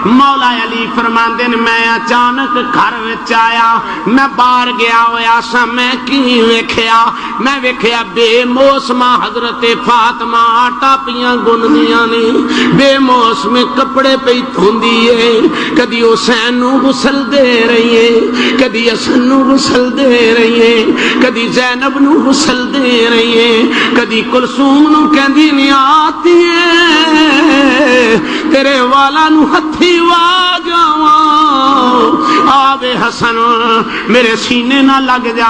مولا علی فرماندے نے میں اچانک گھر وچ آیا میں باہر گیا ہویا سا میں کی ویکھیا میں ویکھیا بے موسم حضرت فاطمہ آٹا پیاں گندیاں نے بے موسم کپڑے پئی دھوندی ہے کدی حسین نو غسل دے رہی ہے کدی حسن نو غسل دے رہی ہے کدی زینب نو غسل دے رہی ہے کدی کلثوم نو کہندی نہیں آتی ہے تیرے والا نو ہتھی وا جاواں آوے حسن میرے سینے نہ لگ جا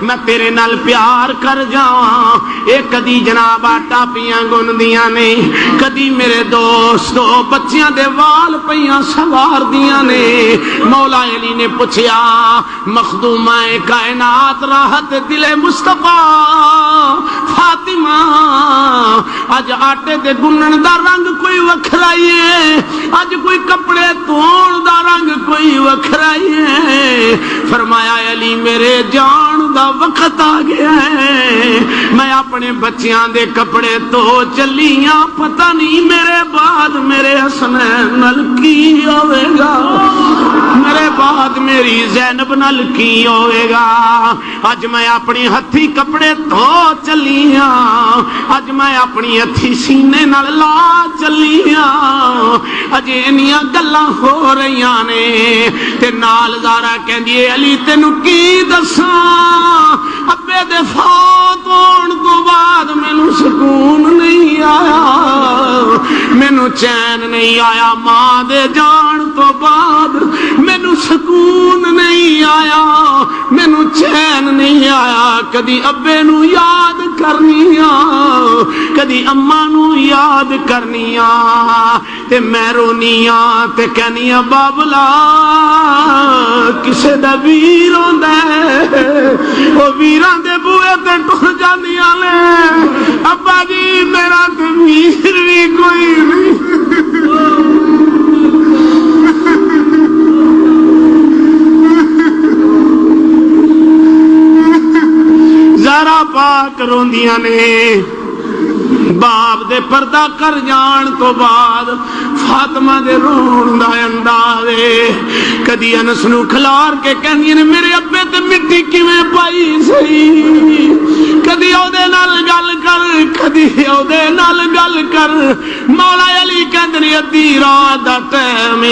میں تیرے نال پیار کر جاواں اے کدی جناب آٹا پیاں گندیاں نے کدی میرے دوستو بچیاں دے وال پیاں سوار دیاں نے مولا علی نے پوچھیا مخدومہ کائنات راحت دل مصطفیٰ فاطمہ اج آٹے دے گنن دا رنگ کوئی وکھرائی ہے اج کوئی کپڑے دھون دا رنگ کوئی وکھرائی ہے فرمایا علی میرے جان دا وقت آ گیا ہے میں اپنے بچیاں دے کپڑے تو چلیاں پتہ نہیں میرے بعد میرے حسنین نال کی ہوے گا میرے بعد میری زینب نال کی ہوے گا اج میں اپنی ہتھی کپڑے دھو چلیاں اج میں اپنی ہتھی سینے نال لا چلیاں اج انیاں گلاں ہو رہیاں نے تے نال زارا کہندی علی تینوں کی دساں ابے دے فوت ہون تو بعد مینوں سکون نہیں آیا مینوں چین نہیں آیا ماں دے جان تو بعد مینوں سکون نہیں آیا مینوں چین نہیں آیا کدی ابے نو یاد کرنی آ کدی اماں نو یاد کرنی آ تے میں رونی آ تے کہنی آ بابلا کسے دا ویر ہوندا ہے او ویراں دے بوئے تے ٹر جاندیاں نے ابا جی میرا تے ویر بھی کوئی نہیں زہرا پاک روندیاں نے باپ دے پردہ کر جان تو بعد فاطمہ دے رون دا انداز کدی انس نو کھلار کے کہندی نے میرے ابے تے مٹی کیویں پائی سی کدی او دے نال گل کر کدی او دے نال گل کر مولا علی کہندے نے ادھی رات دا ٹائم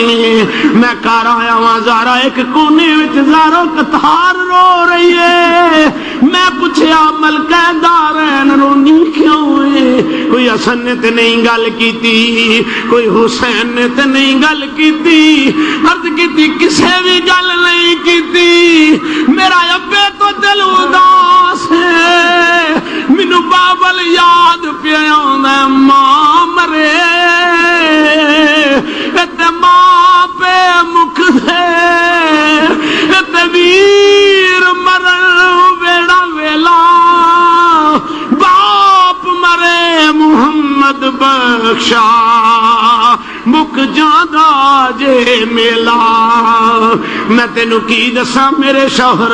میں گھر آیا واں زہرا ایک کونے وچ زارو کتار رو رہی ہے میں پوچھیا ملکہ دارین رونی کیوں ہے کوئی حسن نے تے نہیں گل کیتی کوئی حسین نے تے نہیں گل کیتی عرض کیتی کسے بھی گل نہیں کیتی میرا ابے تو دل اداس ہے مینوں بابل یاد پیا آوندا ماں مرے تے ماں پہ مکھ دے تے ویر مرن ویڑا ویلا باپ مرے محمد بخشا مک جادا جے میلا میں تینوں کی دساں میرے شوہر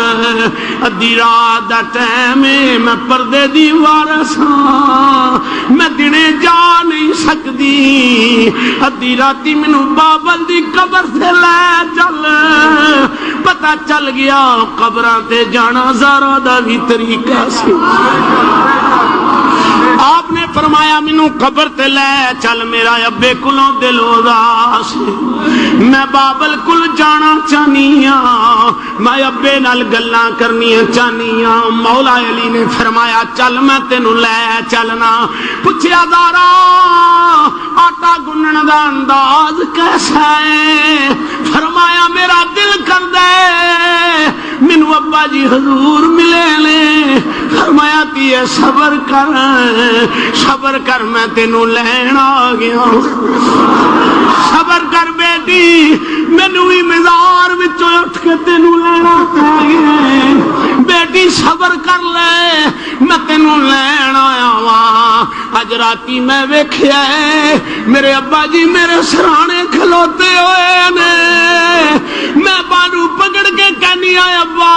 ادھی رات دا ٹائم میں پردے دی وارث ہاں میں دنے جا نہیں سکدی ادھی راتی مینوں بابل دی قبر سے لے چل پتہ چل گیا قبراں تے جانا زارا دا بھی طریقہ سی آپ نے فرمایا مینوں قبر تے لے چل میرا ابے کولوں دل اداس میں بابل کل جانا چاہنی ہاں میں ابے نال گلاں کرنیاں چاہنی ہاں مولا علی نے فرمایا چل میں تینوں لے چلنا پوچھیا دارا آٹا گنن دا انداز کیسا ہے فرمایا میرا دل کر دے مینوں ابا جی حضور ملے نے فرمایا تی صبر کر میں تینوں لین آ گیا صبر کر بیٹی مینوں ہی مزار وچوں اٹھ کے تینوں لینا پے گیا بیٹی صبر کر لے میں تینوں لین آیا واں اج راتی میں ویکھیا ہے میرے ابا جی میرے سرانے کھلوتے ہوئے نے میں بانو پکڑ کے کہنی آ ابا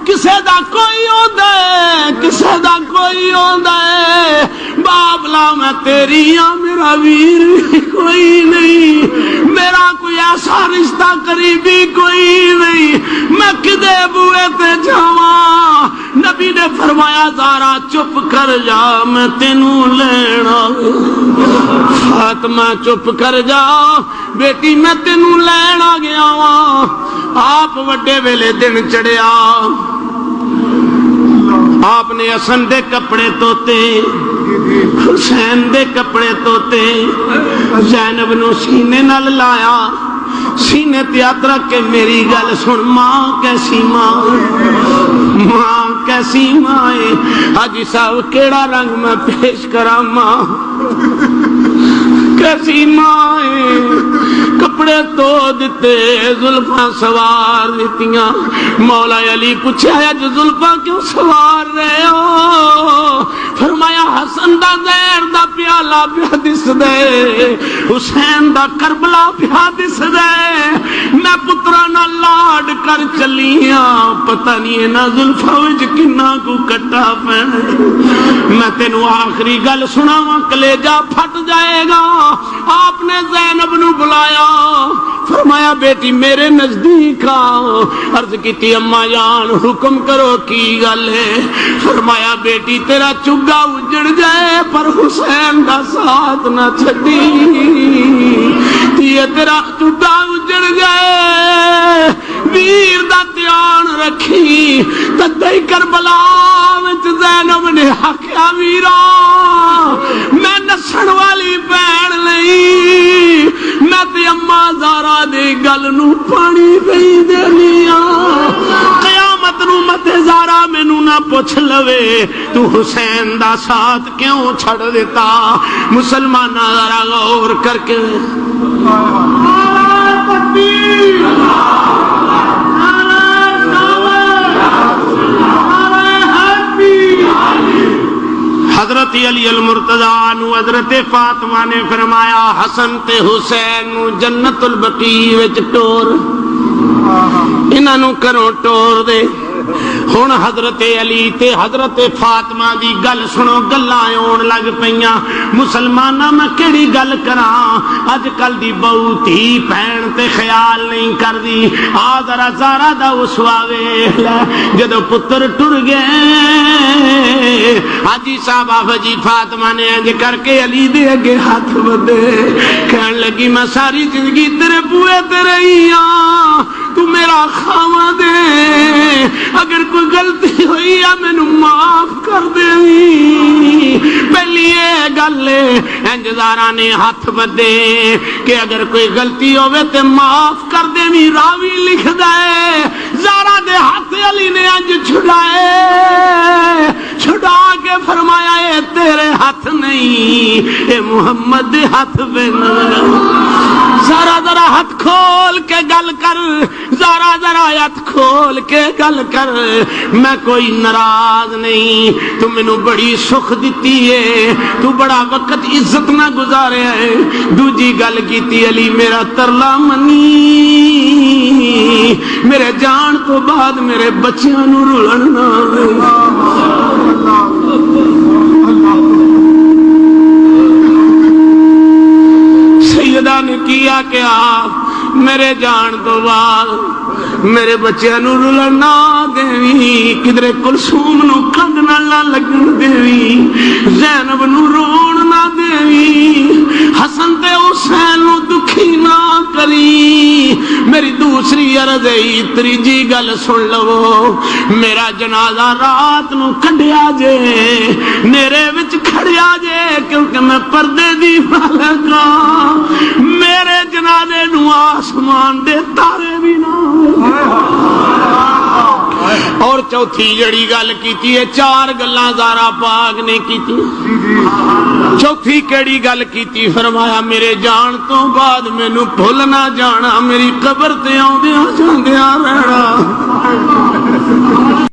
کسے دا کوئی ہوندا ہے کسے دا کوئی ہوندا ہے بابلا میں تیری ہاں میرا ویر کوئی نہیں ایسا رشتہ قریبی کوئی نہیں، میں کدے بوئے تے جاواں؟ نبی نے فرمایا زارا چپ کر جا، میں تینوں لینا۔ فاطمہ چپ کر جا بیٹی، میں تینوں لینا گیا واں۔ آپ وڈے ویلے دن چڑھیا، آپ نے حسن دے کپڑے دھوتے، حسین دے کپڑے دھوتے، زینب نو سینے نال لایا، سینے تے ہاتھ رکھ کے میری گل سن، ماں کیسی ماں، ماں کیسی ماں ہے؟ حاجی صاحب کیڑا رنگ میں پیش کراں؟ ماں کیسی ماں ہے؟ کپڑے تو دیتے، زلفاں سوار دیتیاں۔ مولا علی پوچھا اج زلفاں کیوں سوار رہے ہو؟ فرمایا حسن دا زہر دا پیالہ پیا دس دے، حسین دا کربلا پیا دس دے، میں پترا نہ لاڈ کر چلیاں، پتہ نہیں نہ زلفاں وچ کنا کو کٹا پینا۔ میں تینوں آخری گل سناواں، کلیجہ پھٹ جائے گا۔ آپ نے زینب نو بلایا، فرمایا بیٹی میرے نزدیک آ۔ عرض کی اماں جان حکم کرو کی گل ہے؟ فرمایا بیٹی تیرا چگا اجڑ جائے پر حسین دا ساتھ نہ چھڈی، تیرا چگا اجڑ جائے ویر دا دھیان رکھی۔ تدائی کربلا وچ زینب نے آکھیا ویرا میں نسن والی بہن نہیں، میں تے اماں زارا دی گل نو پانی پئی دینی آ۔ قیامت نو مت زارا مینوں نہ پوچھ لوے تو حسین دا ساتھ کیوں چھڑ دیتا۔ مسلماناں ذرا غور کر کے حضرت علی المرتضیٰ نو حضرت فاطمہ نے فرمایا حسن تے حسین نو جنت البقیع وچ ٹور، انہاں نو کرو ٹور دے۔ ہن حضرت علی تے حضرت فاطمہ دی گل سنو، گلاں آن لگ پیاں۔ مسلماناں میں کیڑی گل کراں؟ اج کل دی بہو دھی بہن تے خیال نہیں کردی۔ آ ذرا زارا دا اسوا ویکھ لے، جدوں پتر ٹر گئے حاجی صاحب حاجی فاطمہ نے انج کر کے علی دے اگے ہاتھ ودے، کہن لگی میں ساری زندگی تیرے بوئے تے رہی ہاں، تو میرا خاواں دے، اگر کوئی غلطی ہوئی ہے مینوں معاف کر دے۔ پہلی یہ گل انجدارا نے ہاتھ بدے کہ اگر کوئی غلطی ہوئے تے معاف کر دے، راوی لکھ دے زارا دے ہاتھ علی نے انج چھڑائے، چھڑا کے فرمایا اے تیرے ہاتھ نہیں، اے محمد دے ہاتھ پہ نظر۔ ذرا ذرا ہاتھ کھول کے گل کر، ذرا ذرا ہاتھ کھول کے گل کر، میں کوئی ناراض نہیں، تو مینوں بڑی سکھ دتی ہے، تو بڑا وقت عزت نہ گزاریا ہے۔ دوجی گل کیتی علی میرا ترلا منی، میرے جان تو بعد میرے بچیاں نو رلن نہ سیدہ نے کیا کہ آپ میرے جان تو بعد میرے بچیاں نو رلن نہ دیوی، کدرے کلثوم نو کند نہ لگن دیوی، زینب نو رون نہ دیوی، حسن تے حسین نو دکھی نہ کری۔ میری دوسری عرض ہے، تیجی گل سن لو، میرا جنازہ رات نو کڈیا جے، نیرے وچ کھڑیا جے، کیونکہ میں پردے دی مالک ہاں، میرے جنازے نو آسمان دے تارے بھی نہ۔ اور چوتھی جڑی گل کیتی ہے، چار گلاں زارا پاک نے کیتی، چوتھی کیڑی گل کیتی؟ فرمایا میرے جان تو بعد مینوں بھول نہ جانا، میری قبر تے آندیاں جاندیاں رہنا۔